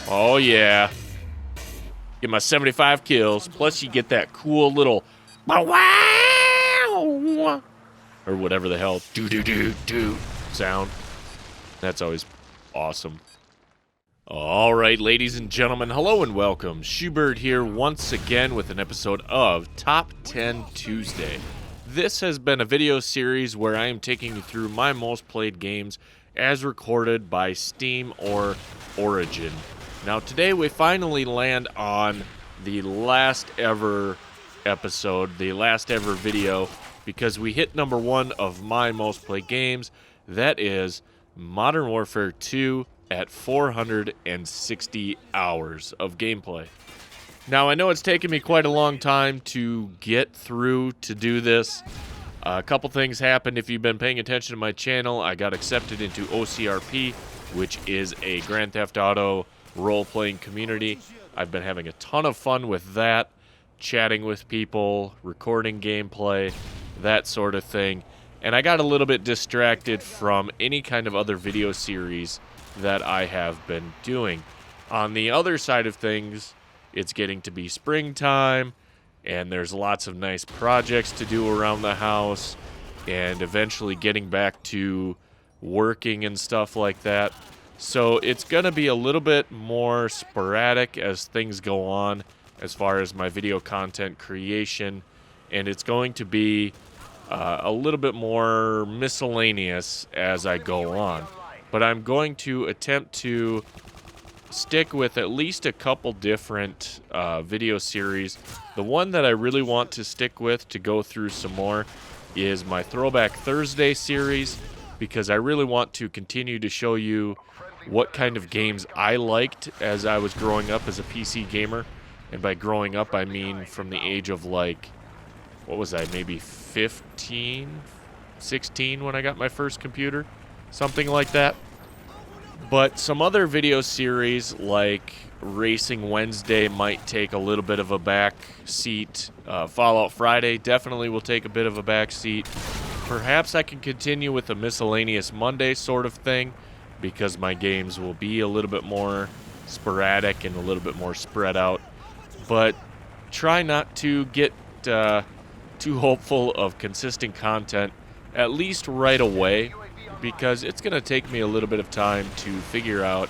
Oh, yeah. Get my 75 kills. Plus, you get that cool little wow, or whatever the hell do sound. That's always awesome. All right, ladies and gentlemen, hello and welcome. Schubert here once again with an episode of Top 10 Tuesday. This has been a video series where I am taking you through my most played games as recorded by Steam or Origin. Now today we finally land on the last ever episode, the last ever video, because we hit number one of my most played games. That is Modern Warfare 2 at 460 hours of gameplay. Now I know it's taken me quite a long time to get through to do this. A couple things happened. If you've been paying attention to my channel, I got accepted into OCRP, which is a Grand Theft Auto role-playing community. I've been having a ton of fun with that, chatting with people, recording gameplay, that sort of thing. And I got a little bit distracted from any kind of other video series that I have been doing. On the other side of things, it's getting to be springtime, and there's lots of nice projects to do around the house, and eventually getting back to working and stuff like that. So it's going to be a little bit more sporadic as things go on as far as my video content creation, and it's going to be a little bit more miscellaneous as I go on. But I'm going to attempt to stick with at least a couple different video series. The one that I really want to stick with to go through some more is my Throwback Thursday series, because I really want to continue to show you what kind of games I liked as I was growing up as a PC gamer. And by growing up, I mean from the age of like, what was I, maybe 15, 16 when I got my first computer? Something like that. But some other video series like Racing Wednesday might take a little bit of a back seat. Fallout Friday definitely will take a bit of a back seat. Perhaps I can continue with a miscellaneous Monday sort of thing, because my games will be a little bit more sporadic and a little bit more spread out. But try not to get too hopeful of consistent content, at least right away, because it's going to take me a little bit of time to figure out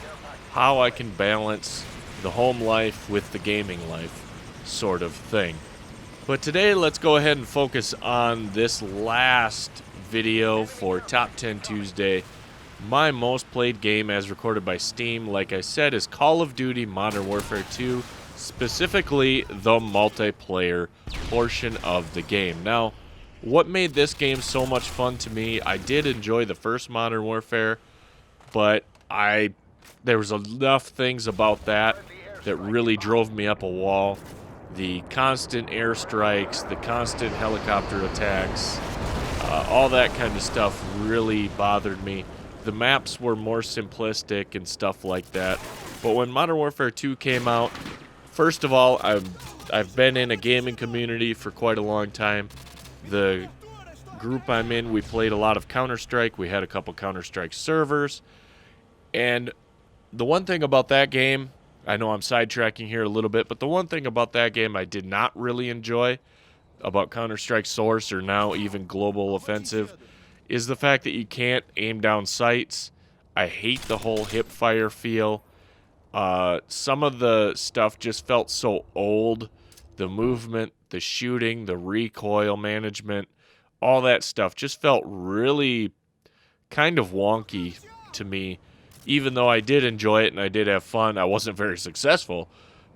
how I can balance the home life with the gaming life sort of thing. But today, let's go ahead and focus on this last video for Top 10 Tuesday. My most played game as recorded by Steam, like I said, is Call of Duty Modern Warfare 2, specifically the multiplayer portion of the game. Now, what made this game so much fun to me, I did enjoy the first Modern Warfare, but there was enough things about that really drove me up a wall. The constant airstrikes, the constant helicopter attacks, all that kind of stuff really bothered me. The maps were more simplistic and stuff like that. But when Modern Warfare 2 came out, first of all, I've been in a gaming community for quite a long time. The group I'm in, we played a lot of Counter-Strike. We had a couple Counter-Strike servers. And the one thing about that game, I know I'm sidetracking here a little bit, but the one thing about that game I did not really enjoy about Counter-Strike Source, or now even Global Offensive, is the fact that you can't aim down sights. I hate the whole hip fire feel. Some of the stuff just felt so old. The movement, the shooting, the recoil management, all that stuff just felt really kind of wonky to me. Even though I did enjoy it and I did have fun, I wasn't very successful,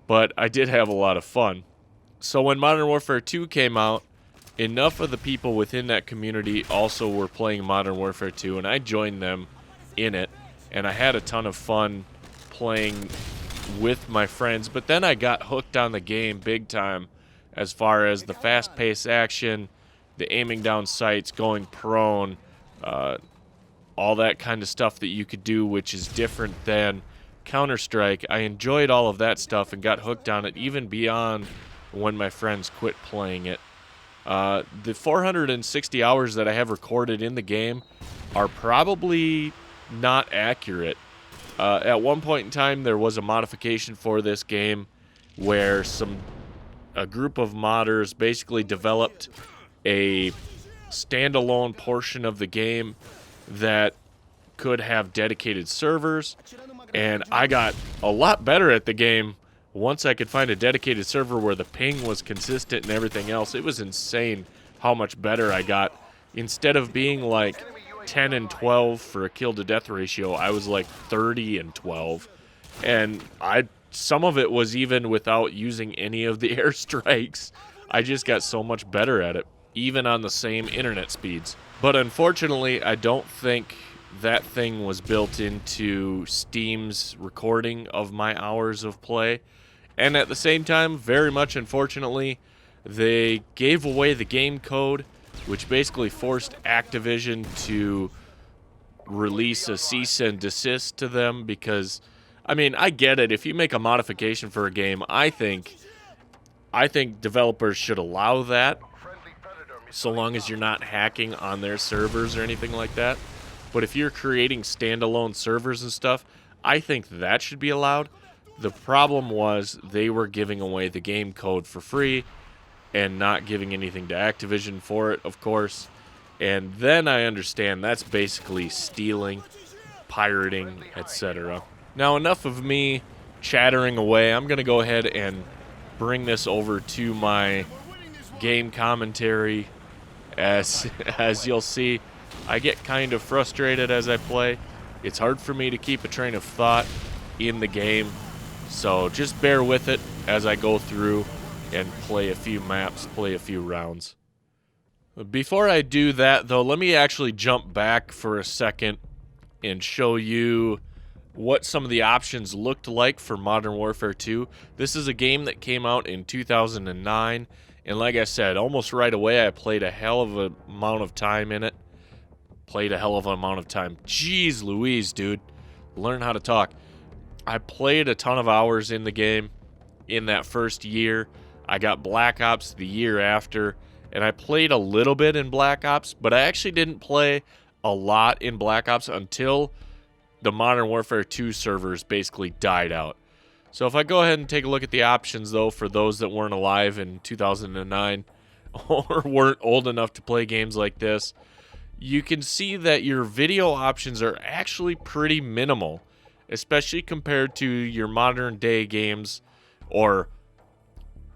but I did have a lot of fun. So when Modern Warfare 2 came out, enough of the people within that community also were playing Modern Warfare 2, and I joined them in it, and I had a ton of fun playing with my friends. But then I got hooked on the game big time as far as the fast-paced action, the aiming down sights, going prone, all that kind of stuff that you could do, which is different than Counter-Strike. I enjoyed all of that stuff and got hooked on it even beyond when my friends quit playing it. The 460 hours that I have recorded in the game are probably not accurate. At one point in time, there was a modification for this game where a group of modders basically developed a standalone portion of the game that could have dedicated servers, and I got a lot better at the game once I could find a dedicated server where the ping was consistent and everything else. It was insane how much better I got. Instead of being like 10 and 12 for a kill to death ratio, I was like 30 and 12. And some of it was even without using any of the airstrikes. I just got so much better at it, even on the same internet speeds. But unfortunately, I don't think that thing was built into Steam's recording of my hours of play. And at the same time, very much unfortunately, they gave away the game code, which basically forced Activision to release a cease and desist to them because, I mean, I get it. If you make a modification for a game, I think developers should allow that so long as you're not hacking on their servers or anything like that. But if you're creating standalone servers and stuff, I think that should be allowed. The problem was they were giving away the game code for free and not giving anything to Activision for it, of course. And then I understand that's basically stealing, pirating, etc. Now, enough of me chattering away. I'm going to go ahead and bring this over to my game commentary. As you'll see, I get kind of frustrated as I play. It's hard for me to keep a train of thought in the game. So just bear with it as I go through and play a few maps, play a few rounds. Before I do that, though, let me actually jump back for a second and show you what some of the options looked like for Modern Warfare 2. This is a game that came out in 2009, and like I said, almost right away I played a hell of an amount of time in it. Jeez Louise, dude. Learn how to talk. I played a ton of hours in the game in that first year. I got Black Ops the year after, and I played a little bit in Black Ops, but I actually didn't play a lot in Black Ops until the Modern Warfare 2 servers basically died out. So if I go ahead and take a look at the options, though, for those that weren't alive in 2009 or weren't old enough to play games like this, you can see that your video options are actually pretty minimal, especially compared to your modern day games, or,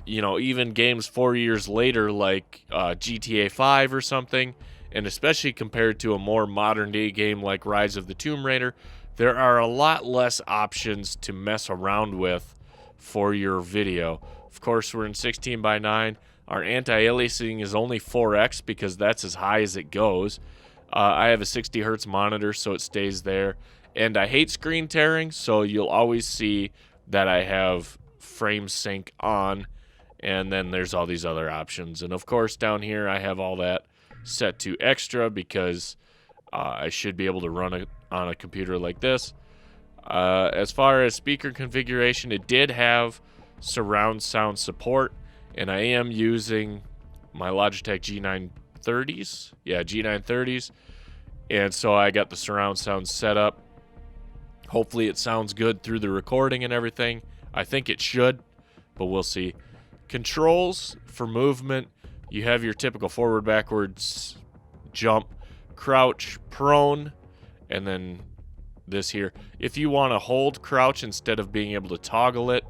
you know, even games 4 years later like GTA 5 or something, and especially compared to a more modern day game like Rise of the Tomb Raider. There are a lot less options to mess around with for your video. Of course, we're in 16:9. Our anti-aliasing is only 4x because that's as high as it goes. I have a 60 hertz monitor, so it stays there. And I hate screen tearing, so you'll always see that I have frame sync on. And then there's all these other options. And of course, down here, I have all that set to extra because I should be able to run it on a computer like this. As far as speaker configuration, it did have surround sound support, and I am using my Logitech G930s. Yeah, G930s. And so I got the surround sound set up. Hopefully it sounds good through the recording and everything. I think it should, but we'll see. Controls for movement, you have your typical forward, backwards, jump, crouch, prone, and then this here. If you want to hold crouch instead of being able to toggle it,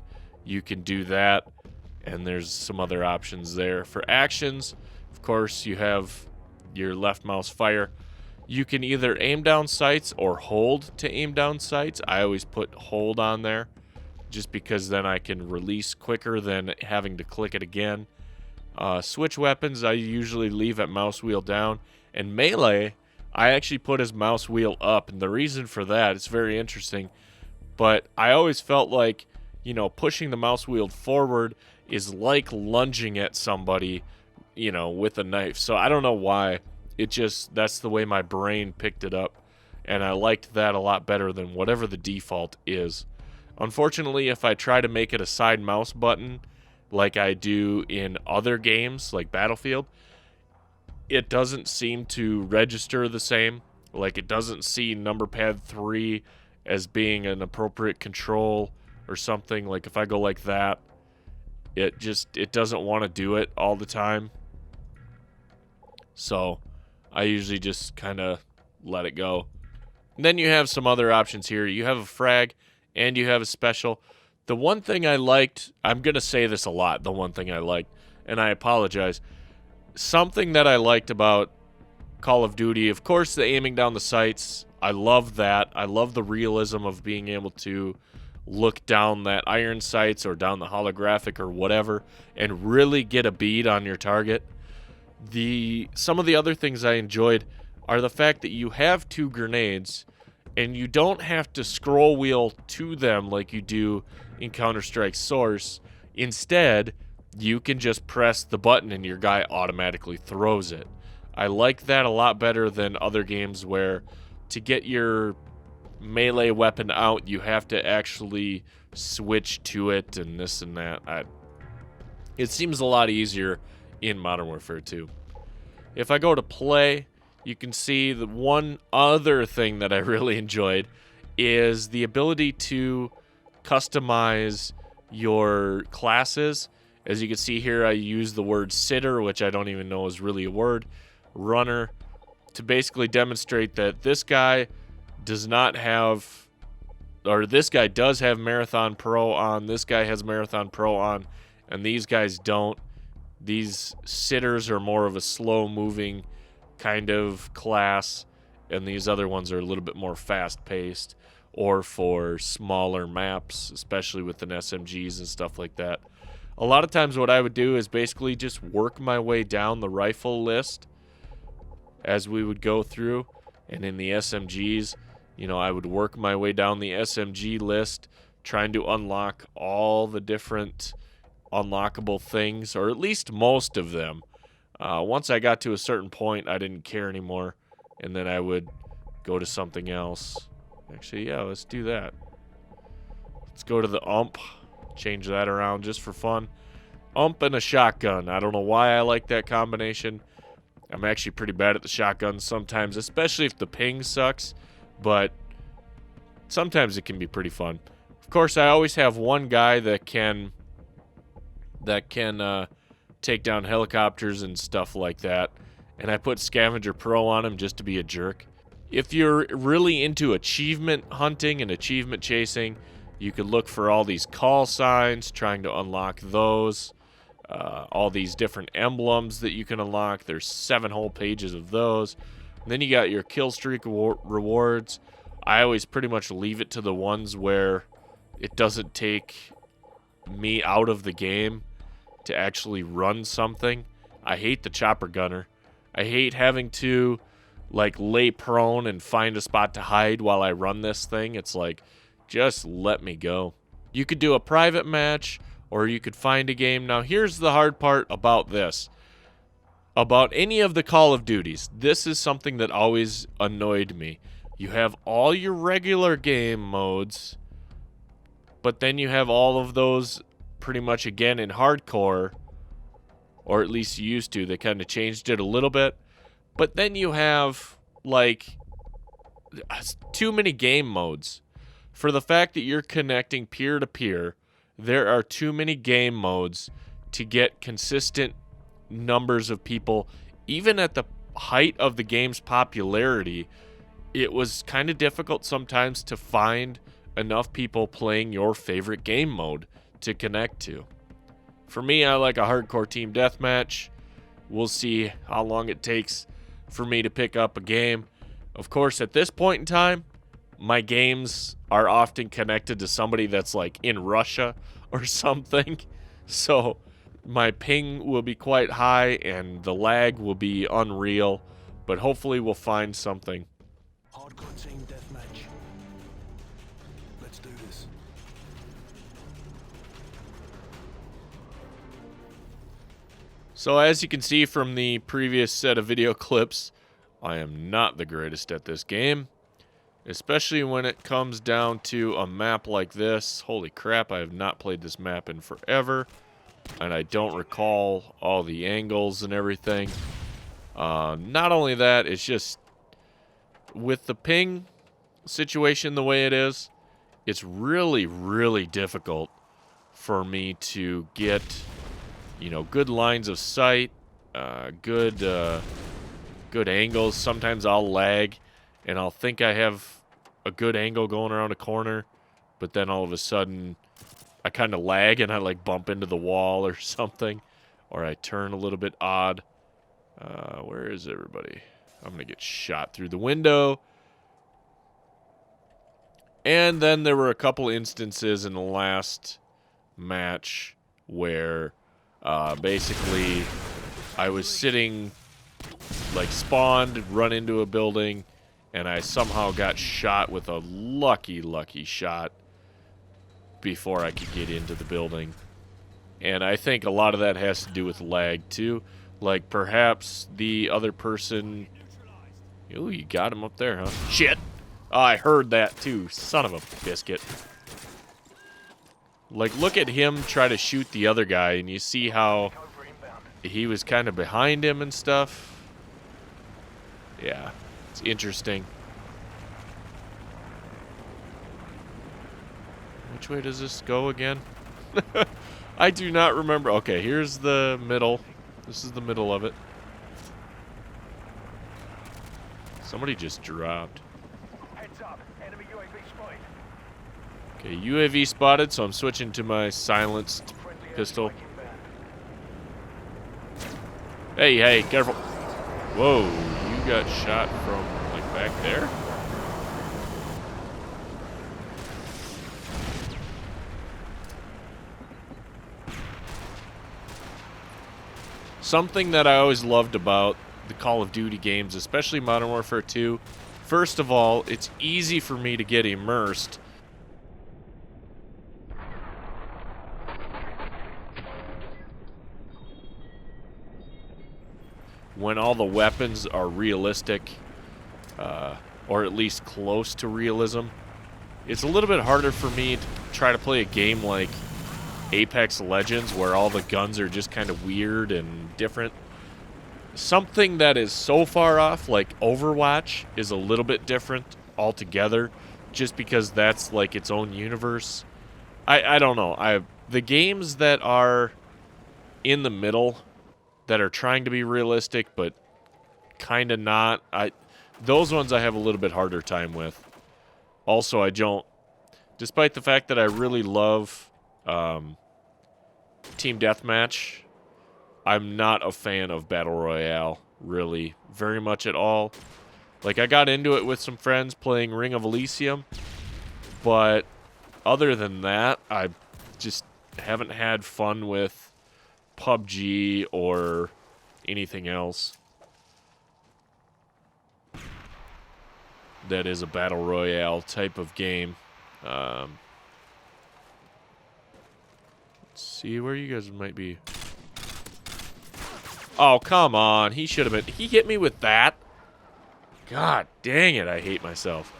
you can do that. And there's some other options there. For actions, of course, you have your left mouse fire. You can either aim down sights or hold to aim down sights. I always put hold on there, just because then I can release quicker than having to click it again. Switch weapons, I usually leave at mouse wheel down. And melee, I actually put as mouse wheel up. And the reason for that, it's very interesting, but I always felt like, you know, pushing the mouse wheel forward is like lunging at somebody, you know, with a knife. So I don't know why. It just, that's the way my brain picked it up. And I liked that a lot better than whatever the default is. Unfortunately, if I try to make it a side mouse button like I do in other games like Battlefield, it doesn't seem to register the same. Like, it doesn't see number pad 3 as being an appropriate control or something. Like if I go like that, it doesn't want to do it all the time. So I usually just kind of let it go. And then you have some other options here. You have a frag and you have a special. The one thing I liked, I'm going to say this a lot, the one thing I liked, and I apologize. Something that I liked about Call of Duty, of course, the aiming down the sights. I love that. I love the realism of being able to look down that iron sights or down the holographic or whatever and really get a bead on your target. Some of the other things I enjoyed are the fact that you have 2 grenades and you don't have to scroll wheel to them like you do in Counter-Strike Source. Instead, you can just press the button and your guy automatically throws it. I like that a lot better than other games where to get your melee weapon out, you have to actually switch to it and this and that. It seems a lot easier in Modern Warfare 2. If I go to play, you can see the one other thing that I really enjoyed is the ability to customize your classes. As you can see here, I use the word sitter, which I don't even know is really a word, runner, to basically demonstrate that this guy does not have, or this guy does have Marathon Pro on, this guy has Marathon Pro on, and these guys don't. These sitters are more of a slow-moving kind of class, and these other ones are a little bit more fast-paced or for smaller maps, especially with an SMGs and stuff like that. A lot of times what I would do is basically just work my way down the rifle list as we would go through, and in the SMGs, you know, I would work my way down the SMG list trying to unlock all the different unlockable things, or at least most of them. Once I got to a certain point, I didn't care anymore, and then I would go to something else. Actually, yeah, let's do that. Let's go to the ump, change that around just for fun. Ump and a shotgun. I don't know why I like that combination. I'm actually pretty bad at the shotgun sometimes, especially if the ping sucks, but sometimes it can be pretty fun. Of course, I always have one guy that can take down helicopters and stuff like that, and I put Scavenger Pro on him just to be a jerk. If you're really into achievement hunting and achievement chasing, you could look for all these call signs, trying to unlock those, all these different emblems that you can unlock. There's 7 whole pages of those. And then you got your kill streak rewards. I always pretty much leave it to the ones where it doesn't take me out of the game to actually run something. I hate the chopper gunner. I hate having to like lay prone and find a spot to hide while I run this thing. It's like, just let me go. You could do a private match, or you could find a game. Now here's the hard part about this. About any of the Call of Duties, this is something that always annoyed me. You have all your regular game modes, but then you have all of those pretty much again in hardcore, or at least you used to. They kind of changed it a little bit, but then you have like too many game modes. For the fact that you're connecting peer to peer, there are too many game modes to get consistent numbers of people. Even at the height of the game's popularity, it was kind of difficult sometimes to find enough people playing your favorite game mode to connect to. For me, I like a hardcore team deathmatch. We'll see how long it takes for me to pick up a game. Of course, at this point in time, my games are often connected to somebody that's like in Russia or something. So my ping will be quite high and the lag will be unreal, but hopefully we'll find something. Hardcore team deathmatch. Let's do this. So as you can see from the previous set of video clips, I am not the greatest at this game, especially when it comes down to a map like this. Holy crap, I have not played this map in forever, and I don't recall all the angles and everything. Not only that, it's just with the ping, situation the way it is, it's really, really difficult for me to get, you know, good lines of sight, good angles. Sometimes I'll lag, and I'll think I have a good angle going around a corner, but then all of a sudden, I kind of lag and I like bump into the wall or something, or I turn a little bit odd. Where is everybody? I'm gonna get shot through the window. And then there were a couple instances in the last match where basically I was sitting, like spawned, run into a building, and I somehow got shot with a lucky shot before I could get into the building. And I think a lot of that has to do with lag too. Like perhaps the other person... Ooh, you got him up there, huh? Shit! Oh, I heard that too. Son of a biscuit. Like, look at him try to shoot the other guy, and you see how he was kind of behind him and stuff. Yeah, it's interesting. Which way does this go again? I do not remember. Okay, here's the middle. This is the middle of it. Somebody just dropped. Heads up, enemy UAV spotted. Okay, UAV spotted, so I'm switching to my silenced pistol. Hey, careful. Whoa, you got shot from, like, back there? Something that I always loved about the Call of Duty games, especially Modern Warfare 2, first of all, it's easy for me to get immersed. When all the weapons are realistic, or at least close to realism. It's a little bit harder for me to try to play a game like Apex Legends, where all the guns are just kind of weird and different. Something that is so far off, like Overwatch, is a little bit different altogether, just because that's like its own universe. I don't know. The games that are in the middle, that are trying to be realistic but kind of not, those ones I have a little bit harder time with. Also, I don't, despite the fact that I really love Team Deathmatch, I'm not a fan of Battle Royale, really, very much at all. Like, I got into it with some friends playing Ring of Elysium, but other than that, I just haven't had fun with PUBG or anything else that is a Battle Royale type of game. Let's see where you guys might be. Oh, come on. He should have been. He hit me with that. God dang it. I hate myself.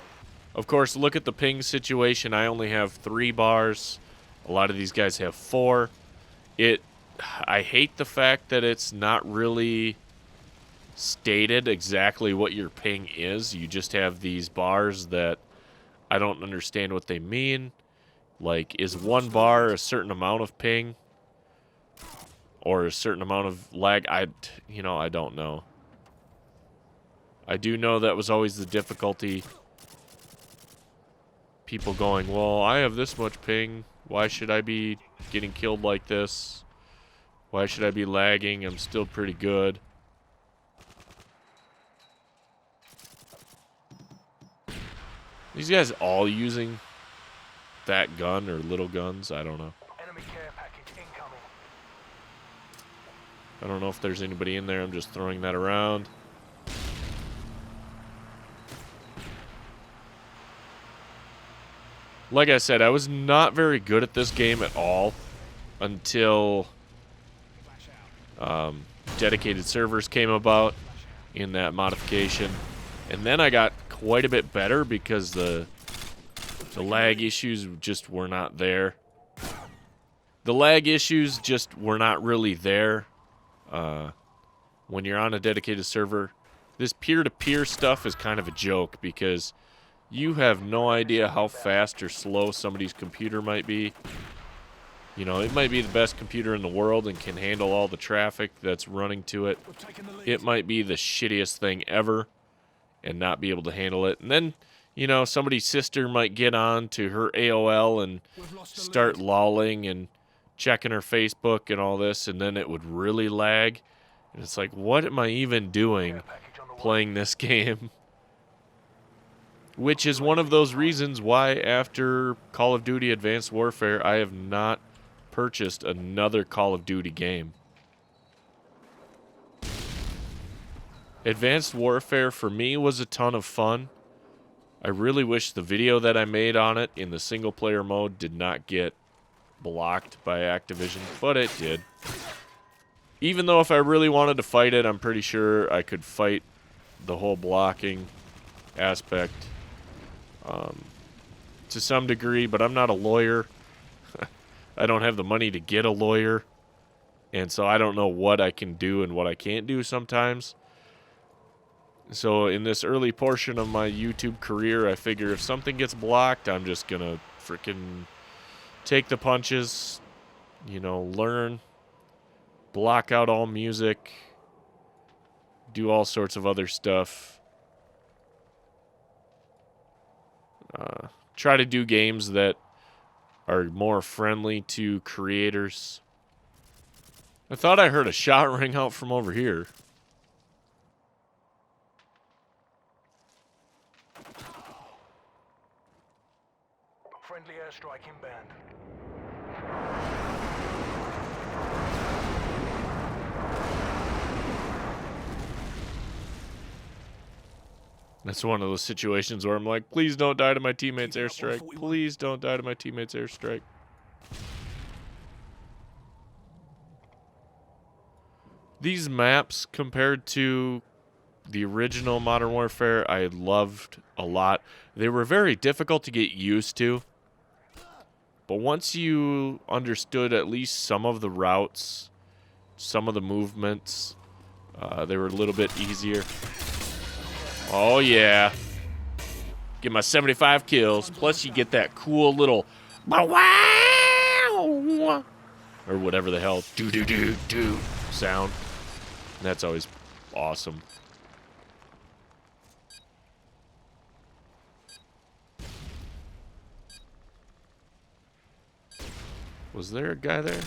Of course, look at the ping situation. I only have 3 bars. A lot of these guys have 4. I hate the fact that it's not really stated exactly what your ping is. You just have these bars that I don't understand what they mean. Like, is 1 bar a certain amount of ping? Or a certain amount of lag? I don't know. I do know that was always the difficulty. People going, well, I have this much ping. Why should I be getting killed like this? Why should I be lagging? I'm still pretty good. These guys all using that gun or little guns? I don't know. Enemy care package incoming. I don't know if there's anybody in there. I'm just throwing that around. Like I said, I was not very good at this game at all until dedicated servers came about in that modification. And then I got quite a bit better because the lag issues just were not there. The lag issues just were not really there when you're on a dedicated server. This peer-to-peer stuff is kind of a joke because You have no idea how fast or slow somebody's computer might be. You know, it might be the best computer in the world and can handle all the traffic that's running to it. It might be the shittiest thing ever and not be able to handle it. And then, you know, somebody's sister might get on to her AOL and start lolling and checking her Facebook and all this, and then it would really lag. And it's like, what am I even doing playing this game? Which is one of those reasons why after Call of Duty Advanced Warfare, I have not purchased another Call of Duty game. Advanced Warfare for me was a ton of fun. I really wish the video that I made on it in the single player mode did not get blocked by Activision, but it did. Even though if I really wanted to fight it, I'm pretty sure I could fight the whole blocking aspect to some degree, but I'm not a lawyer. I don't have the money to get a lawyer, and so I don't know what I can do and what I can't do sometimes. So in this early portion of my YouTube career, I figure if something gets blocked, I'm just gonna freaking take the punches, you know, learn, block out all music, do all sorts of other stuff. Try to do games that are more friendly to creators. I thought I heard a shot ring out from over here. Friendly airstrike inbound. That's one of those situations where I'm like, please don't die to my teammates' airstrike. Please don't die to my teammates' airstrike. These maps, compared to the original Modern Warfare, I loved a lot. They were very difficult to get used to. But once you understood at least some of the routes, some of the movements, they were a little bit easier. Oh, yeah. Get my 75 kills. Plus, you get that cool little wow, or whatever the hell do sound. And that's always awesome. Was there a guy there?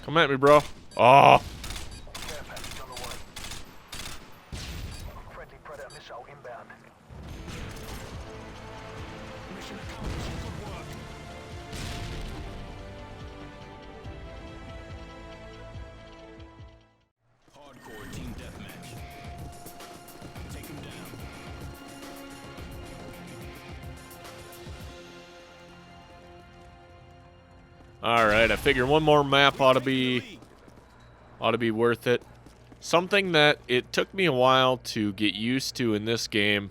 Come at me, bro. Oh. Care package on the way. Friendly Predator missile inbound. Mission accomplished. Good work. Hardcore team deathmatch. Take him down. All right, I figure one more map ought to be worth it. Something that it took me a while to get used to in this game,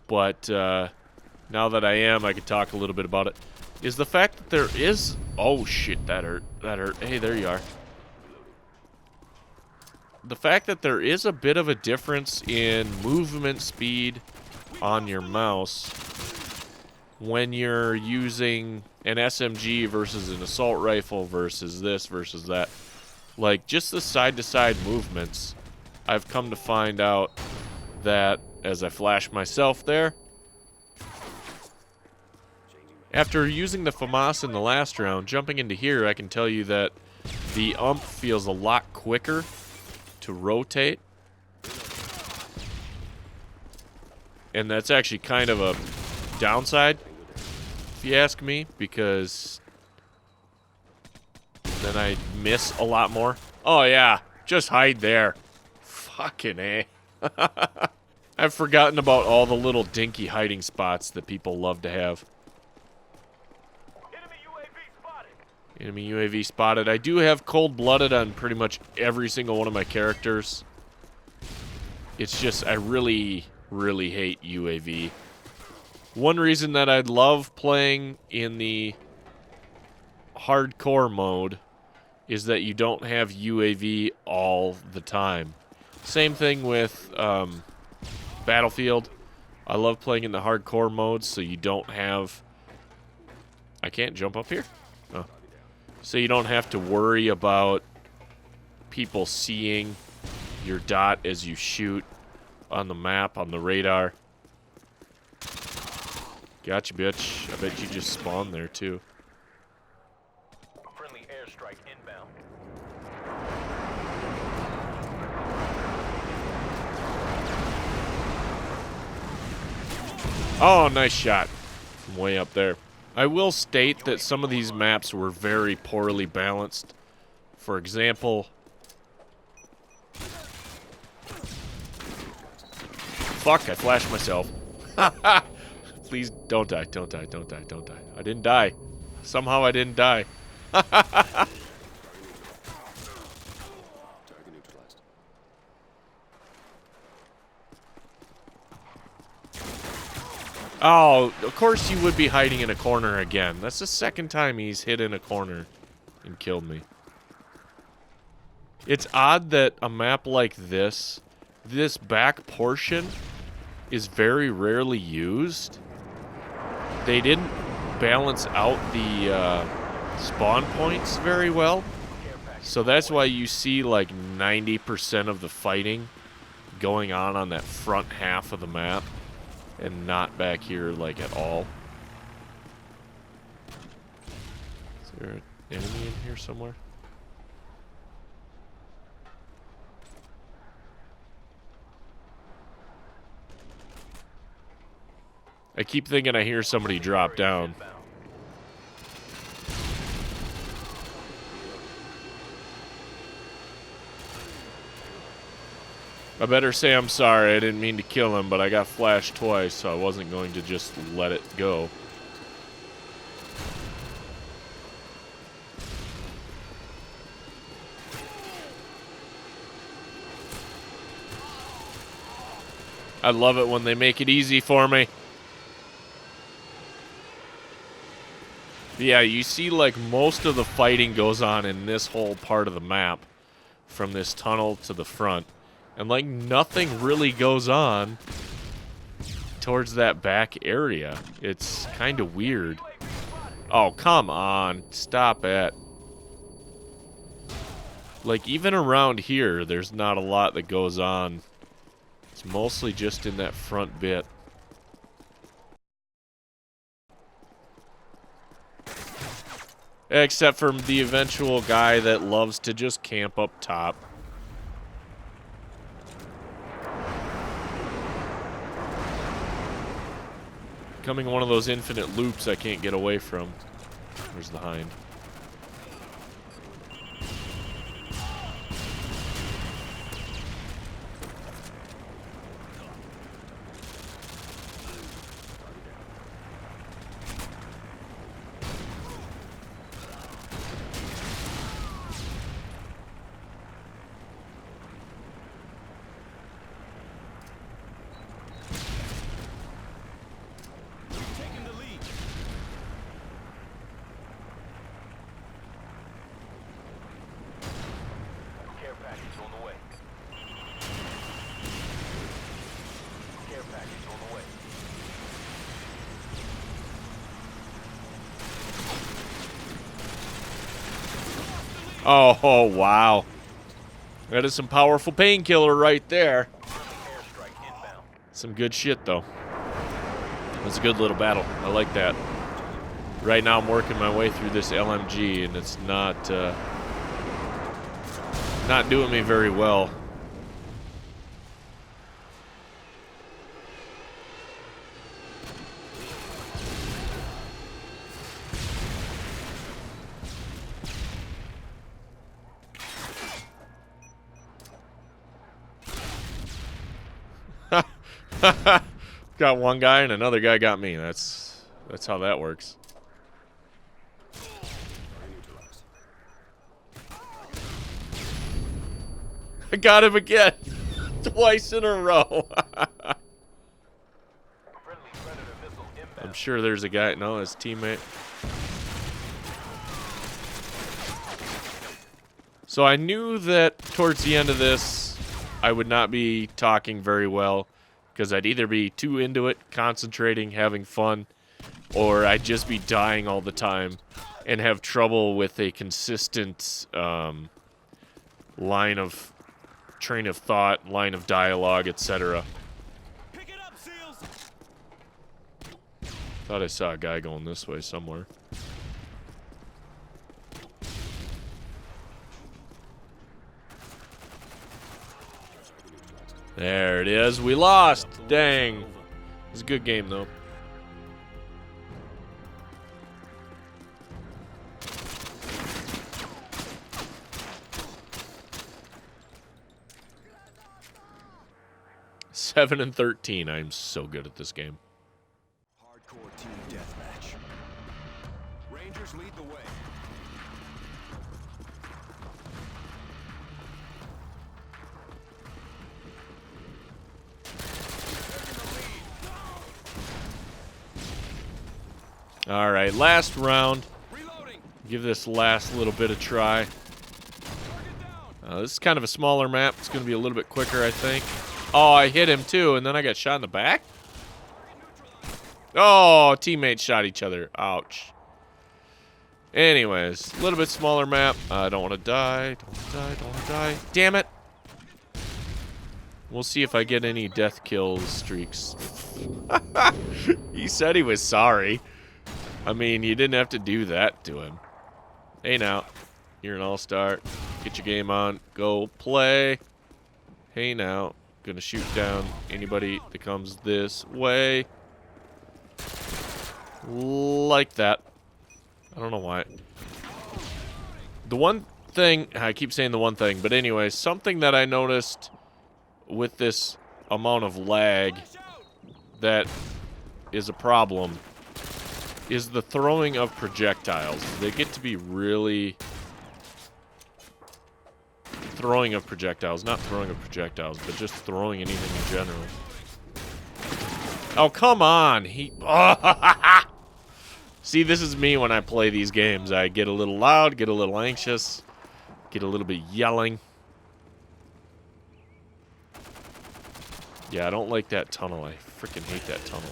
but now that I am, I could talk a little bit about it, is the fact that there is... Oh, shit, that hurt. That hurt. Hey, there you are. The fact that there is a bit of a difference in movement speed on your mouse when you're using an SMG versus an assault rifle versus this versus that. Like, just the side-to-side movements, I've come to find out that, as I flash myself there, after using the FAMAS in the last round, jumping into here, I can tell you that the ump feels a lot quicker to rotate. And that's actually kind of a downside, if you ask me, because then I miss a lot more. Oh yeah, just hide there. Fucking A. I've forgotten about all the little dinky hiding spots that people love to have. Enemy UAV spotted. Enemy UAV spotted. I do have cold-blooded on pretty much every single one of my characters. It's just, I really, really hate UAV. One reason that I'd love playing in the hardcore mode is that you don't have UAV all the time. Same thing with Battlefield. I love playing in the hardcore mode, so you don't have... I can't jump up here? Oh. So you don't have to worry about people seeing your dot as you shoot on the map, on the radar. Gotcha, bitch. I bet you just spawned there, too. Friendly airstrike inbound. Oh, nice shot from way up there. I will state that some of these maps were very poorly balanced. For example... Fuck, I flashed myself. Please don't die, don't die, don't die, don't die. I didn't die. Somehow I didn't die. Oh, of course you would be hiding in a corner again. That's the second time he's hid in a corner and killed me. It's odd that a map like this back portion is very rarely used. They didn't balance out the spawn points very well. So that's why you see like 90% of the fighting going on that front half of the map. And not back here, like, at all. Is there an enemy in here somewhere? I keep thinking I hear somebody drop down. I better say I'm sorry, I didn't mean to kill him, but I got flashed twice, so I wasn't going to just let it go. I love it when they make it easy for me. Yeah, you see like most of the fighting goes on in this whole part of the map, from this tunnel to the front. And, like, nothing really goes on towards that back area. It's kind of weird. Oh, come on. Stop it. Like, even around here, there's not a lot that goes on. It's mostly just in that front bit. Except for the eventual guy that loves to just camp up top. Becoming one of those infinite loops I can't get away from. Where's the hind? Oh, wow. That is some powerful painkiller right there. Some good shit, though. It was a good little battle. I like that. Right now I'm working my way through this LMG, and it's not doing me very well. Got one guy and another guy got me. That's how that works. I got him again. Twice in a row. I'm sure there's a guy. No, his teammate. So I knew that towards the end of this, I would not be talking very well Because I'd either be too into it, concentrating, having fun, or I'd just be dying all the time and have trouble with a consistent train of thought, line of dialogue, etc. Pick it up, SEALs! Thought I saw a guy going this way somewhere. There it is. We lost. Dang. It was a good game, though. Seven and 13. I'm so good at this game. Hardcore team deathmatch. Rangers lead the way. All right, last round. Reloading. Give this last little bit a try. Target down. This is kind of a smaller map. It's going to be a little bit quicker, I think. Oh, I hit him too, and then I got shot in the back? Oh, teammates shot each other. Ouch. Anyways, a little bit smaller map. I don't want to die. Don't want to die. Don't want to die. Damn it. We'll see if I get any death kill streaks. He said he was sorry. I mean, you didn't have to do that to him. Hey now, you're an all-star. Get your game on. Go play. Hey now, gonna shoot down anybody that comes this way. Like that. I don't know why. The one thing, I keep saying the one thing, but anyway, something that I noticed with this amount of lag that is a problem is the throwing of projectiles. They get to be really... Throwing of projectiles. Not throwing of projectiles, but just throwing anything in general. Oh, come on! See, this is me when I play these games. I get a little loud, get a little anxious, get a little bit yelling. Yeah, I don't like that tunnel. I freaking hate that tunnel.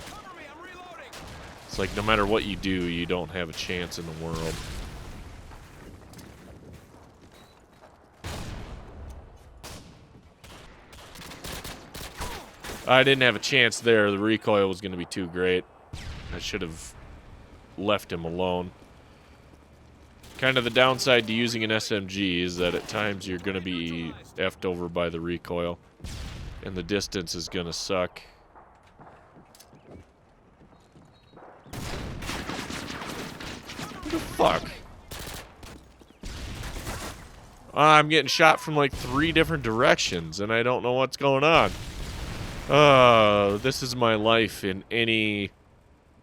It's like no matter what you do, you don't have a chance in the world. I didn't have a chance there. The recoil was going to be too great. I should have left him alone. Kind of the downside to using an SMG is that at times you're going to be effed over by the recoil. And the distance is going to suck. What the fuck? I'm getting shot from like 3 different directions, and I don't know what's going on. This is my life in any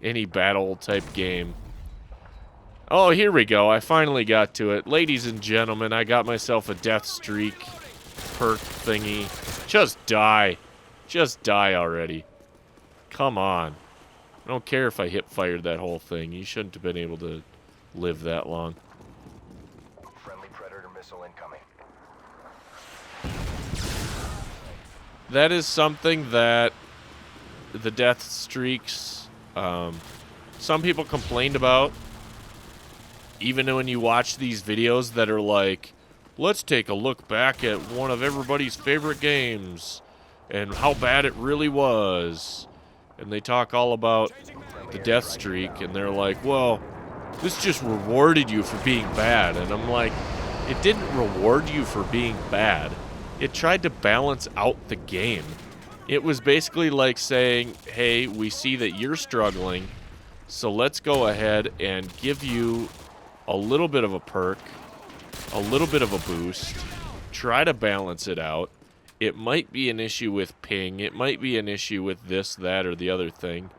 battle type game. Oh, here we go. I finally got to it. Ladies and gentlemen, I got myself a death streak perk thingy. Just die. Just die already. Come on. I don't care if I hip fired that whole thing. You shouldn't have been able to live that long. Friendly Predator missile incoming. That is something that the death streaks, some people complained about. Even when you watch these videos that are like, let's take a look back at one of everybody's favorite games and how bad it really was. And they talk all about the death streak, and they're like, well, this just rewarded you for being bad. And I'm like, it didn't reward you for being bad. It tried to balance out the game. It was basically like saying, hey, we see that you're struggling, so let's go ahead and give you a little bit of a perk, a little bit of a boost, try to balance it out. It might be an issue with ping, it might be an issue with this, that, or the other thing.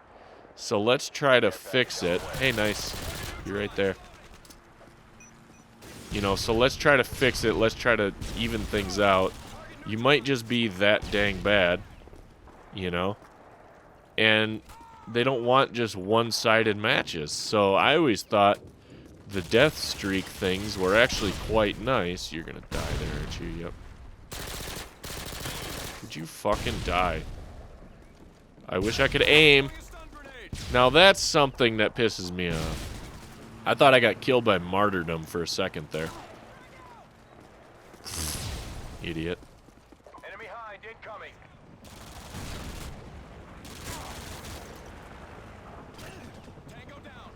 So let's try to fix it. Hey, nice. You're right there. You know, so let's try to fix it. Let's try to even things out. You might just be that dang bad, you know? And they don't want just one-sided matches. So I always thought the death streak things were actually quite nice. You're gonna die there, aren't you? Yep. Would you fucking die? I wish I could aim. Now that's something that pisses me off. I thought I got killed by martyrdom for a second there. Idiot. Enemy hind incoming. Tango down.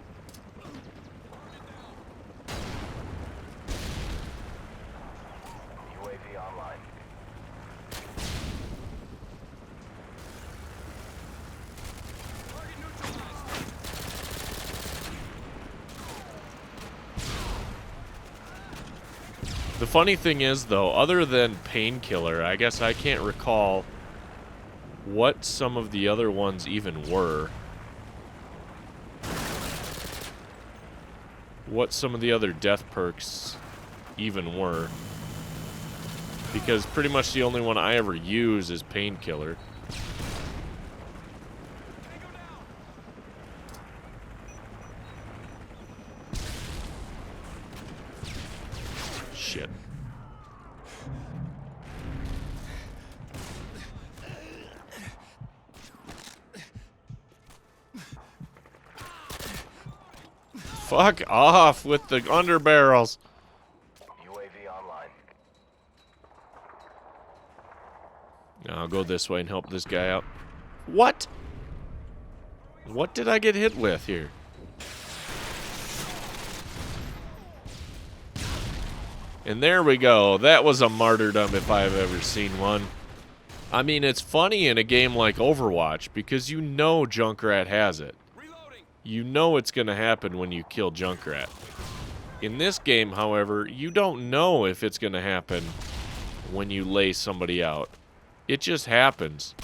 UAV online. Target neutralized. The funny thing is, though, other than Painkiller, I guess I can't recall what some of the other ones even were. What some of the other death perks even were. Because pretty much the only one I ever use is Painkiller. Tango down. Shit. Fuck off with the underbarrels. UAV online. I'll go this way and help this guy out. What? What did I get hit with here? And there we go. That was a martyrdom if I've ever seen one. I mean, it's funny in a game like Overwatch because you know Junkrat has it. Reloading. You know it's going to happen when you kill Junkrat. In this game, however, you don't know if it's going to happen when you lay somebody out. It just happens.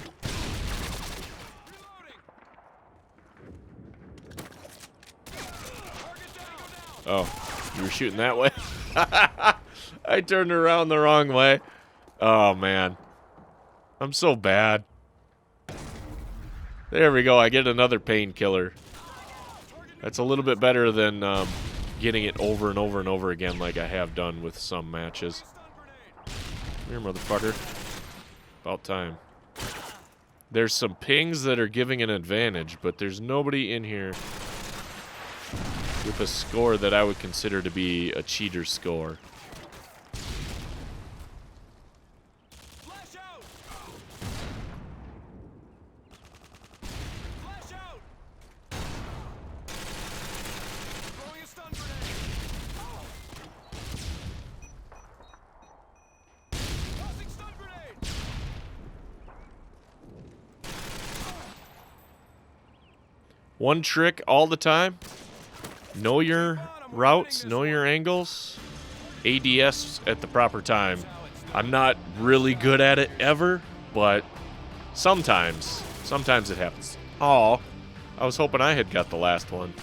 Oh, you were shooting that way? I turned around the wrong way. Oh, man. I'm so bad. There we go. I get another Painkiller. That's a little bit better than getting it over and over and over again like I have done with some matches. Here, motherfucker. About time. There's some pings that are giving an advantage, but there's nobody in here with a score that I would consider to be a cheater score. Flash out. Flash out. Throwing a stun grenade. Tossing stun grenade. One trick all the time. Know your routes, know your angles. ADS at the proper time. I'm not really good at it ever, but sometimes it happens. Oh, I was hoping I had got the last one.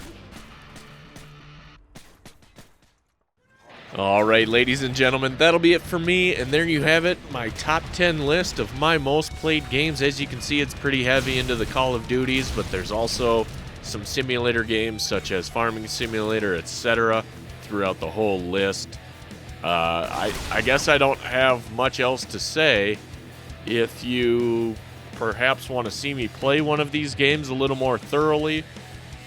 All right, ladies and gentlemen, that'll be it for me, and there you have it, my top 10 list of my most played games. As you can see, it's pretty heavy into the Call of Duties, but there's also some simulator games such as Farming Simulator, etc. throughout the whole list. I guess I don't have much else to say. If you perhaps want to see me play one of these games a little more thoroughly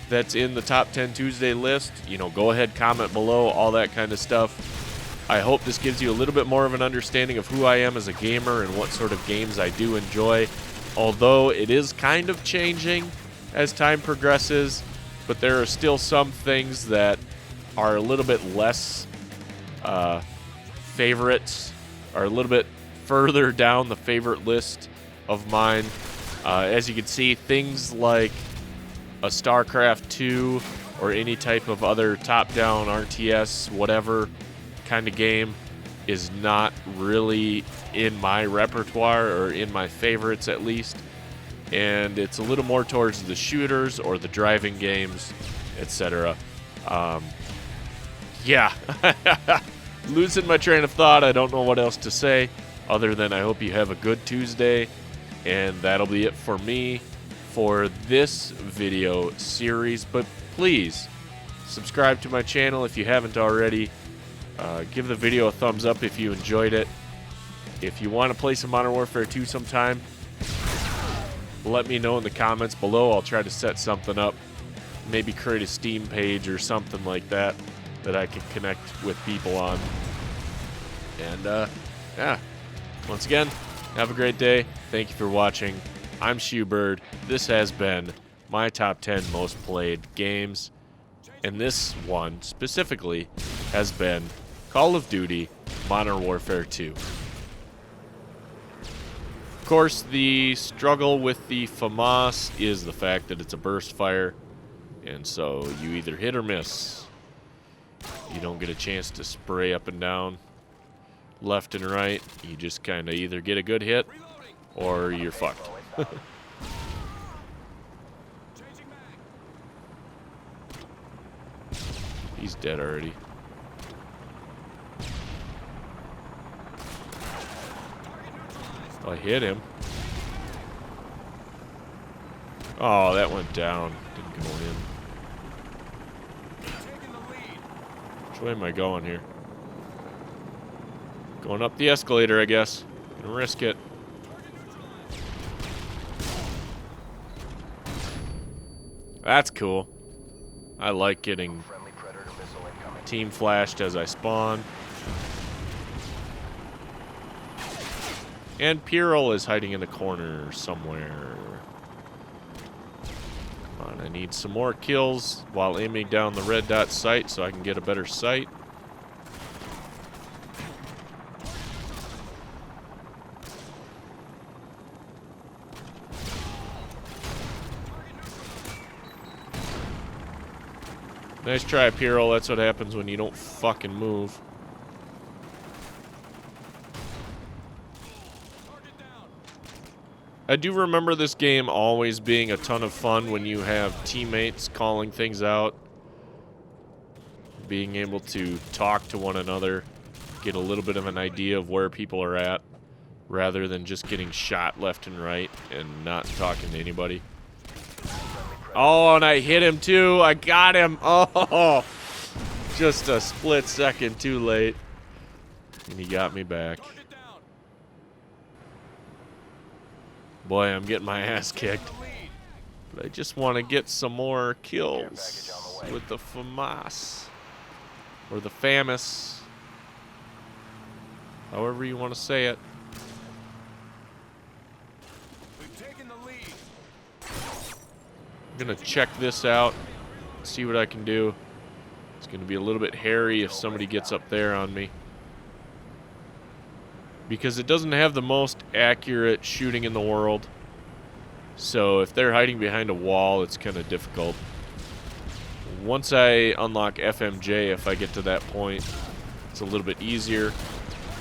that's in the Top 10 Tuesday list, you know, go ahead, comment below, all that kind of stuff. I hope this gives you a little bit more of an understanding of who I am as a gamer and what sort of games I do enjoy. Although it is kind of changing as time progresses, but there are still some things that are a little bit less favorites, are a little bit further down the favorite list of mine. As you can see, things like a StarCraft 2 or any type of other top-down RTS, whatever kind of game, is not really in my repertoire, or in my favorites at least. And it's a little more towards the shooters or the driving games, etc. Yeah. Losing my train of thought. I don't know what else to say other than I hope you have a good Tuesday. And that'll be it for me for this video series. But please, subscribe to my channel if you haven't already. Give the video a thumbs up if you enjoyed it. If you want to play some Modern Warfare 2 sometime, let me know in the comments below. I'll try to set something up. Maybe create a Steam page or something like that that I can connect with people on. And, yeah. Once again, have a great day. Thank you for watching. I'm Schu. This has been my top 10 most played games. And this one, specifically, has been Call of Duty Modern Warfare 2. Of course, the struggle with the FAMAS is the fact that it's a burst fire. And so you either hit or miss. You don't get a chance to spray up and down, left and right. You just kind of either get a good hit or you're fucked. He's dead already. I hit him. Oh, that went down. Didn't go in. Which way am I going here? Going up the escalator, I guess. Gonna risk it. That's cool. I like getting team flashed as I spawn. And Pirol is hiding in the corner somewhere. Come on, I need some more kills while aiming down the red dot sight so I can get a better sight. Nice try, Pirol. That's what happens when you don't fucking move. I do remember this game always being a ton of fun when you have teammates calling things out. Being able to talk to one another. Get a little bit of an idea of where people are at. Rather than just getting shot left and right and not talking to anybody. Oh, and I hit him too. I got him. Oh, just a split second too late. And he got me back. Boy, I'm getting my ass kicked. But I just want to get some more kills with the FAMAS. Or the FAMAS. However you want to say it. I'm gonna check this out, see what I can do. It's gonna be a little bit hairy if somebody gets up there on me. Because it doesn't have the most accurate shooting in the world. So if they're hiding behind a wall, it's kind of difficult. Once I unlock FMJ, if I get to that point, it's a little bit easier.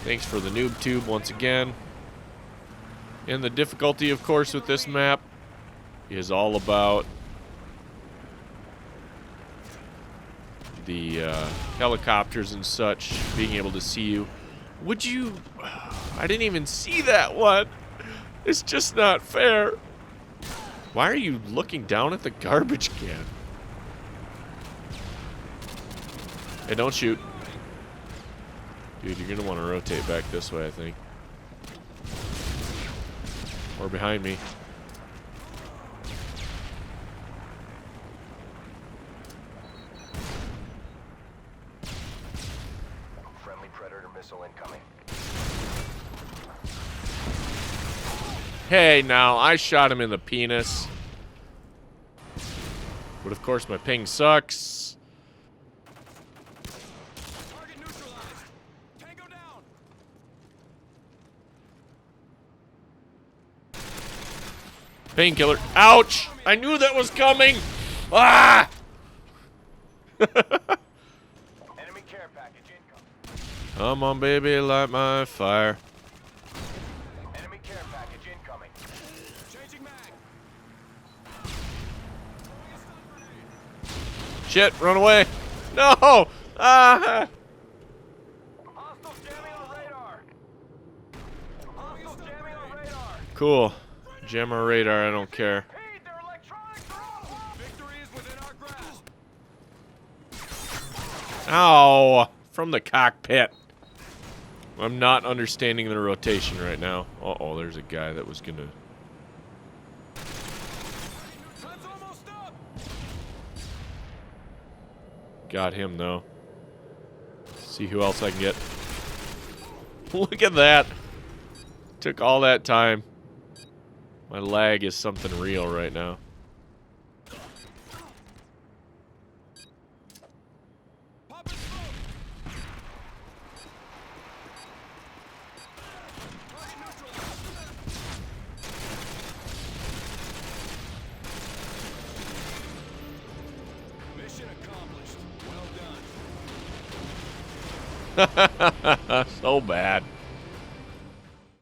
Thanks for the noob tube once again. And the difficulty, of course, with this map is all about the helicopters and such being able to see you. Would you... I didn't even see that one. It's just not fair. Why are you looking down at the garbage can? Hey, don't shoot. Dude, you're gonna want to rotate back this way, I think. Or behind me. Friendly Predator missile incoming. Hey, now, I shot him in the penis. But of course, my ping sucks. Target neutralized. Tango down. Painkiller. Ouch! I knew that was coming! Ah! Enemy care package incoming. Come on, baby, light my fire. Enemy care package incoming. Changing mag. Shit, run away. No! Ah! Hostile jamming on radar. Hostile jamming on radar. Cool. Jam our radar, I don't care. Hey, their electronics are off. Victory is within our grasp. Ow! From the cockpit. I'm not understanding the rotation right now. Uh-oh, there's a guy that was gonna Got him, though. See who else I can get. Look at that. Took all that time. My lag is something real right now. Pop and smoke. Target neutralized. Mission accomplished. Well done. So bad.